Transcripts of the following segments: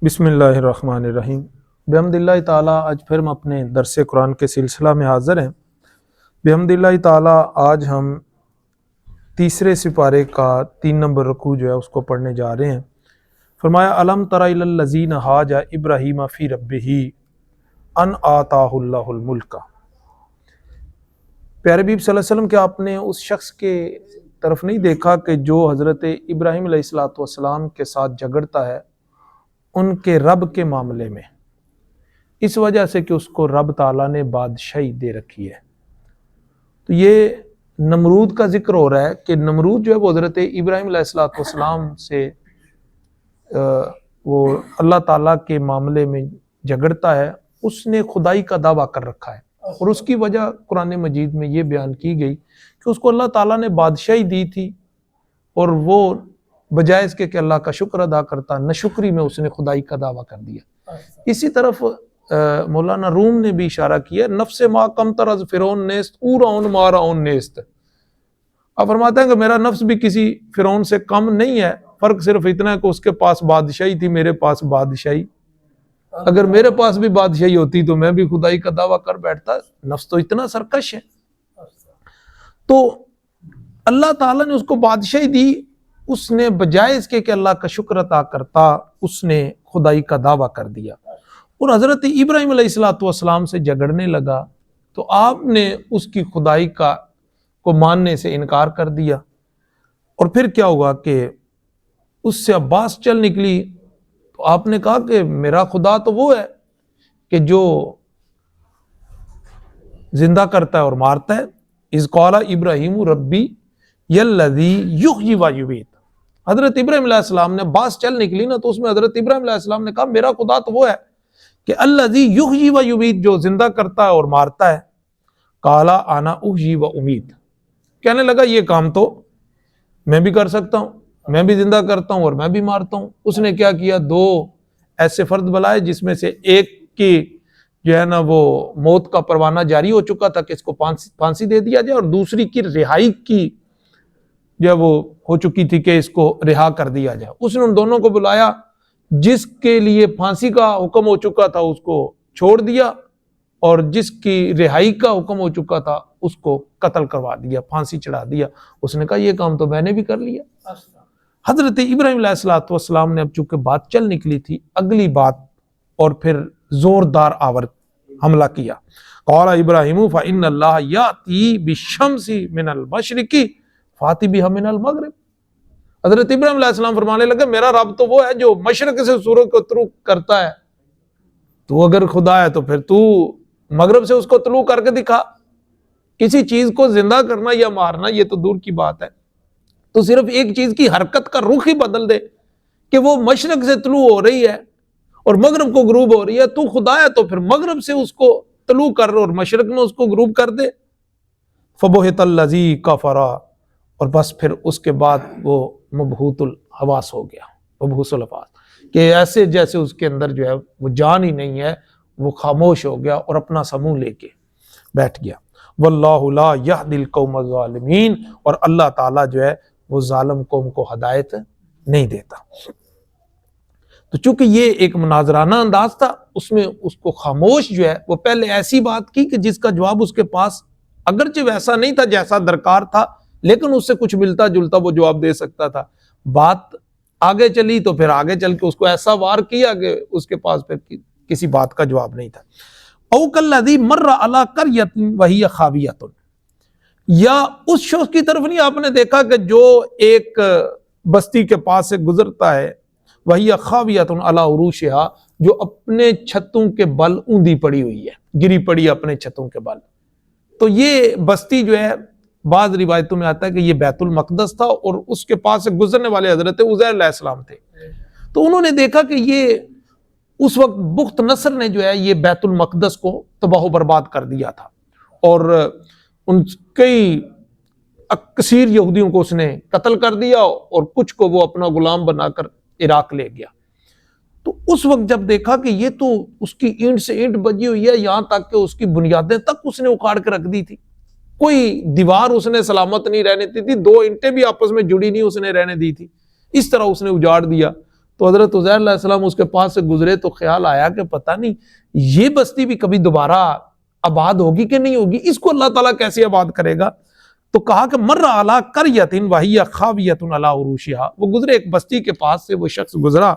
بسم اللہ الرحمن الرحیم۔ بحمد اللہ تعالیٰ آج پھر ہم اپنے درس قرآن کے سلسلہ میں حاضر ہیں۔ بحمد اللہ تعالیٰ آج ہم تیسرے سپارے کا 3 نمبر رکوع جو ہے اس کو پڑھنے جا رہے ہیں۔ فرمایا الم تر الی الذین حاج ابراہیم فی ربہ ان آتاہ اللہ الملک۔ پیارے حبیب صلی اللہ علیہ وسلم کہ آپ نے اس شخص کے طرف نہیں دیکھا کہ جو حضرت ابراہیم علیہ السلام کے ساتھ جھگڑتا ہے ان کے رب کے معاملے میں، اس وجہ سے کہ اس کو رب تعالیٰ نے بادشاہی دے رکھی ہے۔ تو یہ نمرود کا ذکر ہو رہا ہے کہ نمرود جو ہے وہ حضرت ابراہیم علیہ السلام سے وہ اللہ تعالیٰ کے معاملے میں جھگڑتا ہے، اس نے خدائی کا دعویٰ کر رکھا ہے، اور اس کی وجہ قرآن مجید میں یہ بیان کی گئی کہ اس کو اللہ تعالیٰ نے بادشاہی دی تھی، اور وہ بجائے اس کے کہ اللہ کا شکر ادا کرتا، ناشکری میں اس نے خدائی کا دعویٰ کر دیا۔ اسی طرف مولانا روم نے بھی اشارہ کیا، نفس ما کم تر از فرعون نیست اورعون ما رعون نیست۔ اب فرماتے ہیں کہ میرا نفس بھی کسی فرعون سے کم نہیں ہے، فرق صرف اتنا ہے کہ اس کے پاس بادشاہی تھی، میرے پاس بادشاہی۔ اگر میرے پاس بھی بادشاہی ہوتی تو میں بھی خدائی کا دعویٰ کر بیٹھتا، نفس تو اتنا سرکش ہے۔ تو اللہ تعالیٰ نے اس کو بادشاہی دی، اس نے بجائے اس کے کہ اللہ کا شکر ادا کرتا اس نے خدائی کا دعویٰ کر دیا، اور حضرت ابراہیم علیہ السلام سے جھگڑنے لگا تو آپ نے اس کی خدائی کو ماننے سے انکار کر دیا۔ اور پھر کیا ہوا کہ اس سے عباس چل نکلی، تو آپ نے کہا کہ میرا خدا تو وہ ہے کہ جو زندہ کرتا ہے اور مارتا ہے۔ اذ قال ابراہیم ربی یلذی یحیی و یمیت۔ حضرت ابراہیم علیہ السلام نے باس چل نکلی نا، تو اس میں حضرت ابراہیم علیہ السلام نے کہا میرا خدا تو وہ ہے کہ الذی یحیی و یمیت، جو زندہ کرتا ہے اور مارتا ہے۔ قال انا احیی و امیت، کہنے لگا یہ کام تو میں بھی کر سکتا ہوں، میں بھی زندہ کرتا ہوں اور میں بھی مارتا ہوں۔ اس نے کیا کیا، 2 ایسے فرد بلائے جس میں سے ایک کی جو ہے نا وہ موت کا پروانہ جاری ہو چکا تھا کہ اس کو پھانسی دے دیا جائے، اور دوسری کی رہائی کی جو ہے وہ ہو چکی تھی کہ اس کو رہا کر دیا جائے۔ اس نے ان دونوں کو بلایا، جس کے لیے پھانسی کا حکم ہو چکا تھا اس کو چھوڑ دیا، اور جس کی رہائی کا حکم ہو چکا تھا اس کو قتل کروا دیا، پھانسی چڑھا دیا۔ اس نے کہا یہ کام تو میں نے بھی کر لیا۔ حضرت ابراہیم علیہ السلام نے اب چونکہ بات چل نکلی تھی، اگلی بات اور پھر زوردار آور حملہ کیا۔ قال ابراہیم فإن اللہ یأتی بالشمس من المشرق فاتی بہا من المغرب۔ حضرت ابراہیم علیہ السلام فرمانے لگے میرا رب تو وہ ہے جو مشرق سے سورج کو طلوع کرتا ہے، تو اگر خدا ہے تو پھر تو مغرب سے اس کو طلوع کر کے دکھا۔ کسی چیز کو زندہ کرنا یا مارنا یہ تو دور کی بات ہے، تو صرف ایک چیز کی حرکت کا رخ ہی بدل دے کہ وہ مشرق سے طلوع ہو رہی ہے اور مغرب کو غروب ہو رہی ہے، تو خدا ہے تو پھر مغرب سے اس کو طلوع کر اور مشرق میں اس کو غروب کر دے۔ فبہت الذی کفر، اور بس پھر اس کے بعد وہ مبہوت الحواس ہو گیا، مبہوس الحواس، کہ ایسے جیسے اس کے اندر جو ہے وہ جان ہی نہیں ہے، وہ خاموش ہو گیا اور اپنا سا منہ لے کے بیٹھ گیا۔ واللہ لا یہدی القوم الظالمین، اور اللہ تعالیٰ جو ہے وہ ظالم قوم کو ہدایت نہیں دیتا۔ تو چونکہ یہ ایک مناظرانہ انداز تھا، اس میں اس کو خاموش جو ہے وہ پہلے ایسی بات کی کہ جس کا جواب اس کے پاس اگرچہ ویسا نہیں تھا جیسا درکار تھا، لیکن اس سے کچھ ملتا جلتا وہ جواب دے سکتا تھا۔ بات آگے چلی تو پھر آگے چل کے اس کو ایسا وار کیا کہ اس کے پاس پھر کسی بات کا جواب نہیں تھا۔ او کالذی مر علی قریۃ وہی خاویۃ، یا اس شخص کی طرف نہیں آپ نے دیکھا کہ جو ایک بستی کے پاس سے گزرتا ہے، وہی خاویۃ علی عروشہا، جو اپنے چھتوں کے بل اوندھی پڑی ہوئی ہے، گری پڑی اپنے چھتوں کے بل۔ تو یہ بستی جو ہے بعض روایتوں میں آتا ہے کہ یہ بیت المقدس تھا، اور اس کے پاس سے گزرنے والے حضرت عزیر علیہ السلام تھے۔ تو انہوں نے دیکھا کہ یہ اس وقت بخت نصر نے جو ہے یہ بیت المقدس کو تباہ و برباد کر دیا تھا، اور ان کئی کثیر یہودیوں کو اس نے قتل کر دیا، اور کچھ کو وہ اپنا غلام بنا کر عراق لے گیا۔ تو اس وقت جب دیکھا کہ یہ تو اس کی اینٹ سے اینٹ بجی ہوئی ہے، یہاں تک کہ اس کی بنیادیں تک اس نے اکھاڑ کے رکھ دی تھی، کوئی دیوار اس نے سلامت نہیں رہنے دی تھی، 2 اینٹیں بھی آپس میں جڑی نہیں اس نے رہنے دی تھی، اس طرح اس نے اجاڑ دیا۔ تو حضرت عزیر علیہ السلام اس کے پاس سے گزرے تو خیال آیا کہ پتہ نہیں یہ بستی بھی کبھی دوبارہ آباد ہوگی کہ نہیں ہوگی، اس کو اللہ تعالیٰ کیسے آباد کرے گا؟ تو کہا کہ مر علی قریۃ وہی خاویۃ علی عروشہا، وہ گزرے ایک بستی کے پاس سے، وہ شخص گزرا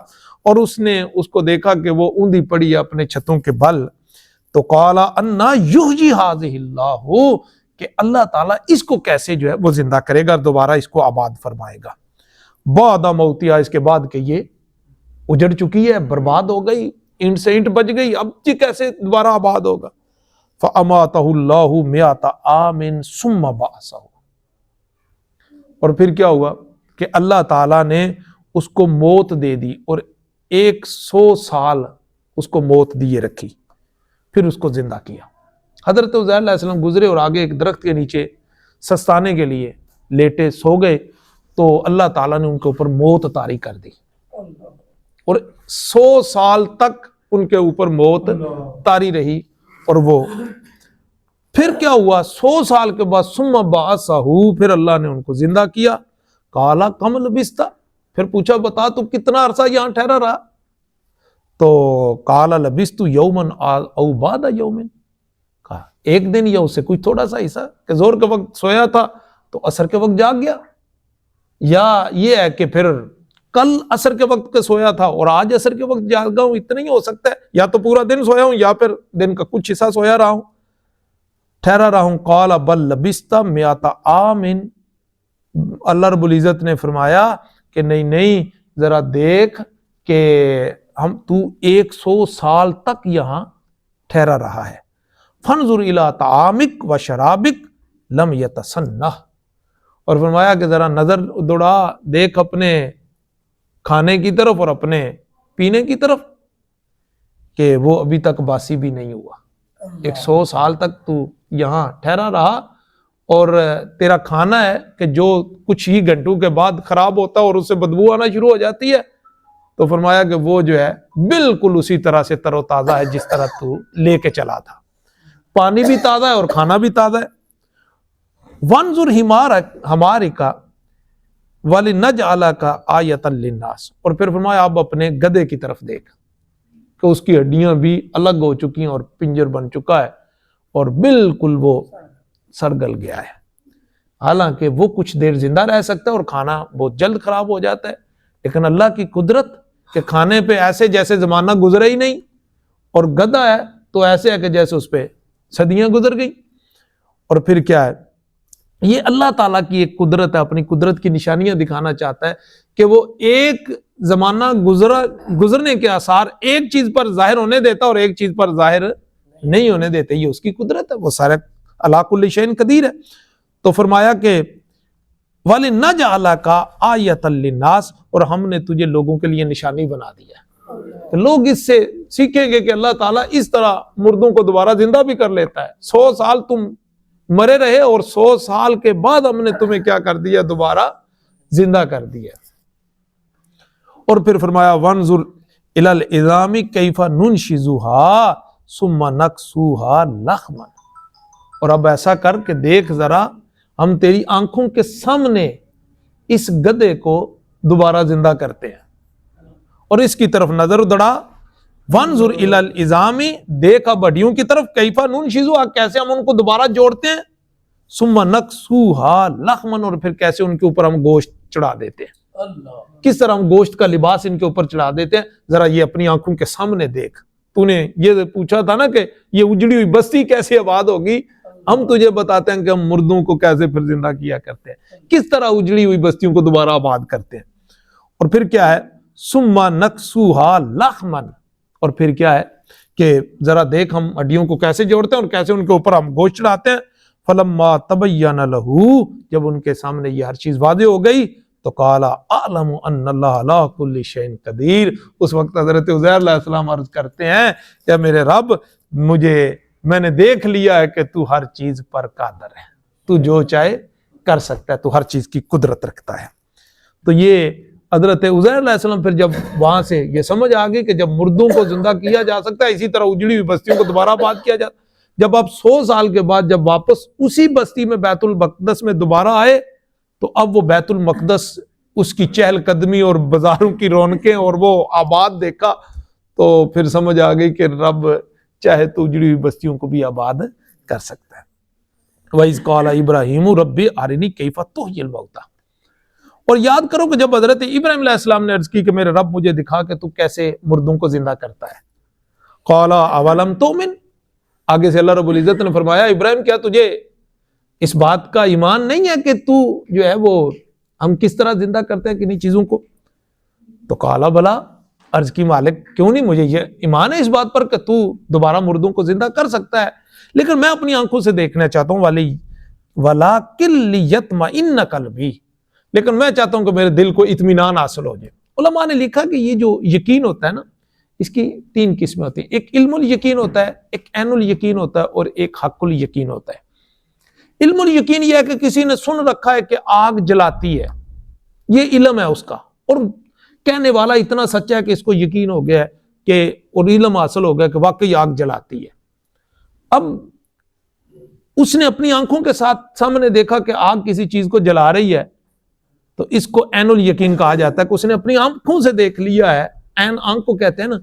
اور اس نے اس کو دیکھا کہ وہ اوندھی پڑی ہے اپنے چھتوں کے بل، تو قال انا یحیی ہذہ اللہ، کہ اللہ تعالیٰ اس کو کیسے جو ہے وہ زندہ کرے گا، دوبارہ اس کو آباد فرمائے گا، بعد موتہا، اس کے بعد کہ یہ اجڑ چکی ہے، برباد ہو گئی، اینٹ سے اینٹ بج گئی، اب یہ کیسے دوبارہ آباد ہوگا؟ فَأَمَاتَهُ اللَّهُ مِئَةَ عَامٍ ثُمَّ بَعَثَهُ، اور پھر کیا ہوا کہ اللہ تعالیٰ نے اس کو موت دے دی اور 100 سال اس کو موت دیے رکھی، پھر اس کو زندہ کیا۔ حضرت عزیر علیہ السلام گزرے اور آگے ایک درخت کے نیچے سستانے کے لیے لیٹے سو گئے، تو اللہ تعالیٰ نے ان کے اوپر موت طاری کر دی اور 100 سال تک ان کے اوپر موت طاری رہی، اور وہ پھر کیا ہوا 100 سال کے بعد ثم بعثہ، پھر اللہ نے ان کو زندہ کیا۔ قال کم لبثت، پھر پوچھا بتا تو کتنا عرصہ یہاں ٹھہرا رہا؟ تو قال لبثت یوما او بعد یوم، کہا ایک دن یا اس سے کچھ تھوڑا سا حصہ، کہ زور کے وقت سویا تھا تو عصر کے وقت جاگ گیا، یا یہ ہے کہ پھر کل عصر کے وقت کے سویا تھا اور آج عصر کے وقت جاگا ہوں، اتنا ہی ہو سکتا ہے، یا تو پورا دن سویا ہوں یا پھر دن کا کچھ حصہ سویا رہا ہوں، ٹھہرا رہا ہوں۔ قال بل لبثت مئۃ عام، اللہ رب العزت نے فرمایا کہ نہیں ذرا دیکھ کہ تو 100 سال تک یہاں ٹھہرا رہا ہے۔ فانظر الی طعامک و شرابک لم یتسنہ، اور فرمایا کہ ذرا نظر دوڑا، دیکھ اپنے کھانے کی طرف اور اپنے پینے کی طرف کہ وہ ابھی تک باسی بھی نہیں ہوا۔ 100 سال تک تو یہاں ٹھہرا رہا اور تیرا کھانا ہے کہ جو کچھ ہی گھنٹوں کے بعد خراب ہوتا ہے اور اس سے بدبو آنا شروع ہو جاتی ہے، تو فرمایا کہ وہ جو ہے بالکل اسی طرح سے تر و تازہ ہے جس طرح تو لے کے چلا تھا، پانی بھی تازہ ہے اور کھانا بھی تازہ ہے۔ وانظر حمارک وَلِنَجْعَلَكَ آیَةً لِلنَّاسِ، اور پھر فرمایا اب اپنے گدھے کی طرف دیکھ کہ اس کی ہڈیاں بھی الگ ہو چکی ہیں اور پنجر بن چکا ہے اور بالکل وہ سڑگل گیا ہے، حالانکہ وہ کچھ دیر زندہ رہ سکتا ہے اور کھانا بہت جلد خراب ہو جاتا ہے، لیکن اللہ کی قدرت کہ کھانے پہ ایسے جیسے زمانہ گزرا ہی نہیں، اور گدھا ہے تو ایسے ہے کہ جیسے اس پہ صدیاں گزر گئی۔ اور پھر کیا ہے، یہ اللہ تعالیٰ کی ایک قدرت ہے، اپنی قدرت کی نشانیاں دکھانا چاہتا ہے کہ وہ ایک زمانہ گزرنے کے آثار ایک چیز پر ظاہر ہونے دیتا اور ایک چیز پر ظاہر نہیں ہونے دیتے، یہ اس کی قدرت ہے، وہ سارے علی کل شیء قدیر ہے۔ تو فرمایا کہ وَلِنَجْعَلَكَ آیَةً لِلنَّاسِ، اور ہم نے تجھے لوگوں کے لیے نشانی بنا دیا ہے، کہ لوگ اس سے سیکھیں گے کہ اللہ تعالیٰ اس طرح مردوں کو دوبارہ زندہ بھی کر لیتا ہے۔ 100 سال تم مرے رہے اور 100 سال کے بعد ہم نے تمہیں کیا کر دیا، دوبارہ زندہ کر دیا۔ اور پھر فرمایا وانظر الی العظام کیف ننشزها ثم نکسوها لحما، اور اب ایسا کر کہ دیکھ ذرا ہم تیری آنکھوں کے سامنے اس گدھے کو دوبارہ زندہ کرتے ہیں، اور اس کی طرف نظر دوڑا، وانظر الی العظام، دیکھ اب ہڈیوں کی طرف، کیف ننشزها، کیسے ہم ان کو دوبارہ جوڑتے ہیں، ثم نکسوها لحما، اور پھر کیسے ان کے اوپر ہم گوشت چڑھا دیتے ہیں، کس طرح ہم گوشت کا لباس ان کے اوپر چڑھا دیتے ہیں، ذرا یہ اپنی آنکھوں کے سامنے دیکھ۔ تو نے یہ پوچھا تھا نا کہ یہ اجڑی ہوئی بستی کیسے آباد ہوگی، ہم تجھے بتاتے ہیں کہ ہم مردوں کو کیسے پھر زندہ کیا کرتے ہیں، کس طرح اجڑی ہوئی بستیوں کو دوبارہ آباد کرتے ہیں۔ اور پھر کیا ہے، ثم نکسوها لحما، اور پھر کیا ہے کہ ذرا دیکھ ہم ہڈیوں کو کیسے جوڑتے ہیں اور کیسے ان کے اوپر ہم گوشت چڑھاتے ہیں۔ فلما تبین لہ، جب ان کے سامنے یہ ہر چیز واضح ہو گئی تو قال اعلم ان اللہ علی کل شیء قدیر، اس وقت حضرت عزیر علیہ السلام عرض کرتے ہیں کہ میرے رب، میں نے دیکھ لیا ہے کہ تو ہر چیز پر قادر ہے، تو جو چاہے کر سکتا ہے، تو ہر چیز کی قدرت رکھتا ہے۔ تو یہ حضرت عزیر علیہ السلام پھر جب وہاں سے یہ سمجھ آ گئی کہ جب مردوں کو زندہ کیا جا سکتا ہے، اسی طرح اجڑی ہوئی بستیوں کو دوبارہ آباد کیا جاتا، جب آپ 100 سال کے بعد جب واپس اسی بستی میں بیت المقدس میں دوبارہ آئے، تو اب وہ بیت المقدس اس کی چہل قدمی اور بازاروں کی رونقیں اور وہ آباد دیکھا تو پھر سمجھ آ گئی کہ رب چاہے تو اجڑی ہوئی بستیوں کو بھی آباد کر سکتا ہے۔ وَإِذْ قَالَ إِبْرَاهِيمُ رَبِّ أَرِنِي كَيْفَ تُحْيِي الْمَوْتَىٰ، اور یاد کرو کہ جب حضرت ابراہیم علیہ السلام نے عرض کی کہ میرے رب مجھے دکھا کہ تو کیسے مردوں کو زندہ کرتا ہے۔ قَالَ أَوَلَمْ تُؤْمِنْ، آگے سے اللہ رب العزت نے فرمایا ابراہیم کیا تجھے اس بات کا ایمان نہیں ہے کہ تو جو ہے وہ ہم کس طرح زندہ کرتے ہیں کنی چیزوں کو؟ تو قَالَ بَلَا، عرض کی مالک کیوں نہیں، مجھے یہ ایمان ہے اس بات پر کہ تو دوبارہ مردوں کو زندہ کر سکتا ہے، لیکن میں اپنی آنکھوں سے دیکھنا چاہتا ہوں وَلَٰكِن لِيَطْمَئِنَّ قَلْبِي، لیکن میں چاہتا ہوں کہ میرے دل کو اطمینان حاصل ہو جائے۔ علماء نے لکھا کہ یہ جو یقین ہوتا ہے نا، اس کی 3 قسمیں ہوتی ہیں، ایک علم الیقین ہوتا ہے، ایک عین الیقین ہوتا ہے، اور ایک حق الیقین ہوتا ہے۔ علم الیقین یہ ہے کہ کسی نے سن رکھا ہے کہ آگ جلاتی ہے، یہ علم ہے اس کا، اور کہنے والا اتنا سچا ہے کہ اس کو یقین ہو گیا ہے کہ اور علم حاصل ہو گیا کہ واقعی آگ جلاتی ہے۔ اب اس نے اپنی آنکھوں کے ساتھ سامنے دیکھا کہ آگ کسی چیز کو جلا رہی ہے، تو اس کو عین الیقین کہا جاتا ہے کہ اس نے اپنی آنکھوں سے دیکھ لیا ہے، عین آنکھ کو کہتے ہیں نا،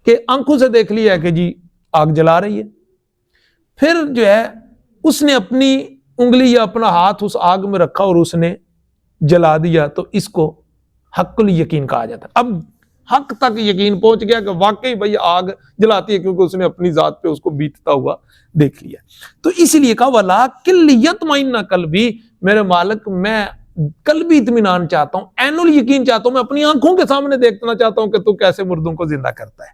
کہ آنکھوں سے دیکھ لیا ہے کہ جی آگ جلا رہی ہے۔ پھر جو ہے اس نے اپنی انگلی یا اپنا ہاتھ اس آگ میں رکھا اور اس نے جلا دیا، تو اس کو حق الیقین کہا جاتا ہے۔ اب حق تک یقین پہنچ گیا کہ واقعی بھئی آگ جلاتی ہے، کیونکہ اس نے اپنی ذات پہ اس کو بیتتا ہوا دیکھ لیا۔ تو اس لیے کہا وَلَٰكِن لِيَطْمَئِنَّ قَلْبِي، میرے مالک میں قلبی اطمینان چاہتا ہوں، عین الیقین چاہتا ہوں، میں اپنی آنکھوں کے سامنے دیکھنا چاہتا ہوں کہ تو کیسے مردوں کو زندہ کرتا ہے۔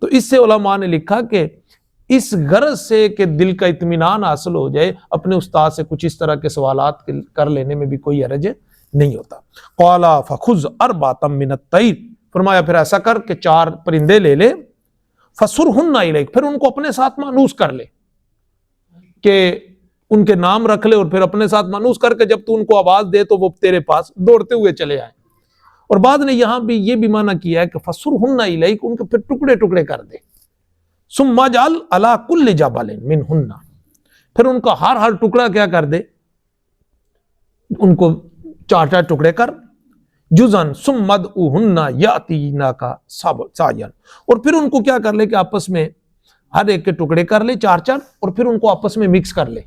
تو اس سے علماء نے لکھا کہ اس غرض سے کہ دل کا اطمینان حاصل ہو جائے، اپنے استاد سے کچھ اس طرح کے سوالات کر لینے میں بھی کوئی حرج نہیں ہوتا۔ قَالَ فَخُذْ أَرْبَعَةً مِّنَ الطَّيْرِ، فرمایا پھر ایسا کر کہ 4 پرندے لے لے، فَصُرْهُنَّ إِلَيْكَ، پھر ان کو اپنے ساتھ مانوس کر لے، کہ ان کے نام رکھ لے، اور پھر اپنے ساتھ مانوس کر کے جب تو ان کو آواز دے تو وہ تیرے پاس دوڑتے ہوئے چلے آئیں۔ اور بعد نے یہاں بھی یہ بھی معنی کیا ہے کہ فَصُرْهُنَّ إِلَيْكَ، ان کو پھر ٹکڑے ٹکڑے کر دے، ثُمَّ اجْعَلْ عَلَىٰ كُلِّ جَبَلٍ مِّنْهُنَّ، پھر ان کا ہر ٹکڑا کیا کر دے، ان کو 4 ٹکڑے کر، جُزًا ثُمَّ ادْعُوهُنَّ يَأْتِينَكَ سَعْيًا، اور پھر ان کو کیا کر لے کہ آپس میں ہر ایک کے ٹکڑے کر لے 4، اور پھر ان کو آپس میں مکس کر لے،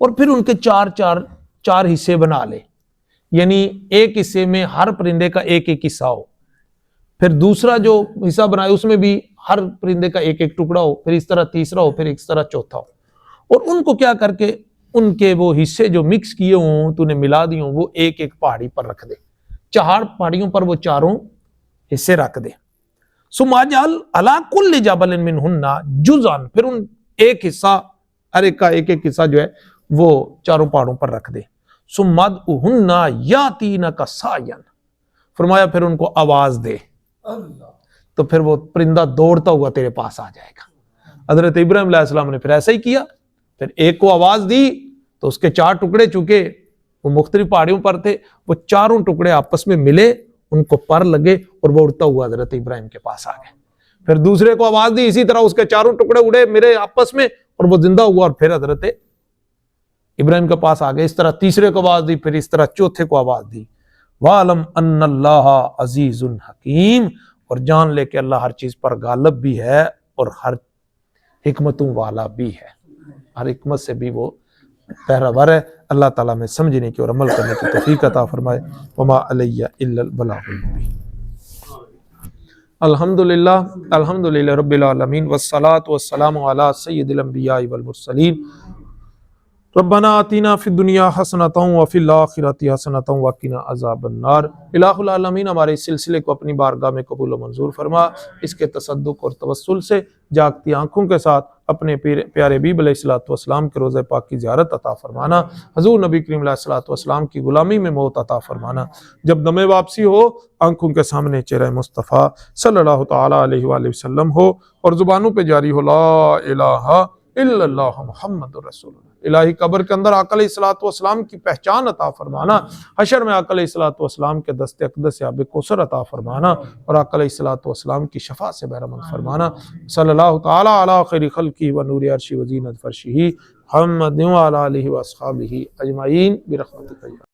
اور پھر ان کے 4 حصے بنا لے، یعنی ایک حصے میں ہر پرندے کا ایک حصہ ہو، پھر دوسرا جو حصہ بنائے اس میں بھی ہر پرندے کا ایک ٹکڑا ہو، پھر اس طرح تیسرا ہو، پھر اس طرح چوتھا ہو، اور ان کو کیا کر کے ان کے وہ حصے جو مکس کیے ہوں تو نے ملا دی ہوں، وہ ایک پہاڑی پر رکھ دے، 4 پہاڑیوں پر وہ 4 حصے رکھ دے۔ ثم اجعل علی کل جبل منہن جزءا، پھر ان ایک حصہ ہر ایک کا ایک حصہ جو ہے وہ 4 پہاڑوں پر رکھ دے۔ ثم ادعوهن یاتینک سعیا، فرمایا پھر ان کو آواز دے، تو پھر وہ پرندہ دوڑتا ہوا تیرے پاس آ جائے گا۔ حضرت ابراہیم علیہ السلام نے پھر ایسا ہی کیا، پھر ایک کو آواز دی تو اس کے 4 ٹکڑے، چونکہ وہ مختلف پہاڑیوں پر تھے، وہ 4 ٹکڑے آپس میں ملے، ان کو پر لگے اور وہ اڑتا ہوا حضرت ابراہیم کے پاس آ گئے۔ پھر دوسرے کو آواز دی، اسی طرح اس کے 4 ٹکڑے اڑے ملے آپس میں اور وہ زندہ ہوا، اور پھر حضرت ابراہیم کے پاس آ گئے۔ اس طرح تیسرے کو آواز دی، پھر اس طرح چوتھے کو آواز دی۔ وَعْلَمْ أَنَّ اللَّهَ عَزِيزٌ حَكِيمٌ، اور جان لے کہ اللہ ہر چیز پر غالب بھی ہے اور ہر حکمتوں والا بھی ہے، ہر حکمت سے بھی وہ پیراور ہے۔ اللہ تعالیٰ میں سمجھنے کی اور عمل کرنے کی توفیق عطا فرمائے۔ وما علیہ الا البلاغ المبین۔ الحمدللہ رب العالمین، والصلاة والسلام علی سید الانبیاء والمرسلین۔ ربنا آتینا فی الدنیا حسنۃ وفی الآخرۃ حسنۃ وقنا عذاب النار۔ الہ العالمین ہمارے اس سلسلے کو اپنی بارگاہ میں قبول و منظور فرما، اس کے تصدق اور توسل سے جاگتی آنکھوں کے ساتھ اپنے پیارے حبیب علیہ الصلوۃ والسلام کے روضہ پاک کی زیارت عطا فرمانا، حضور نبی کریم علیہ الصلوۃ والسلام کی غلامی میں موت عطا فرمانا۔ جب دم واپسی ہو، آنکھوں کے سامنے چہرہ مصطفیٰ صلی اللہ تعالی علیہ وآلہ وسلم ہو، اور زبانوں پہ جاری ہو لا الہ الا اللہ محمد رسول اللہ۔ الہی قبر کے اندر آقا علیہ الصلوۃ والسلام کی پہچان عطا فرمانا، حشر میں آقا علیہ الصلوۃ والسلام کے دست اقدس سے آب کوثر عطا فرمانا، اور آقا علیہ الصلوۃ والسلام کی شفاعت سے بہرمند فرمانا۔ صلی اللہ تعالی علی خیر خلقہ و نور عرشہ و زینت فرشہ محمد و علی آلہ و اصحابہ اجمعین برحمتک۔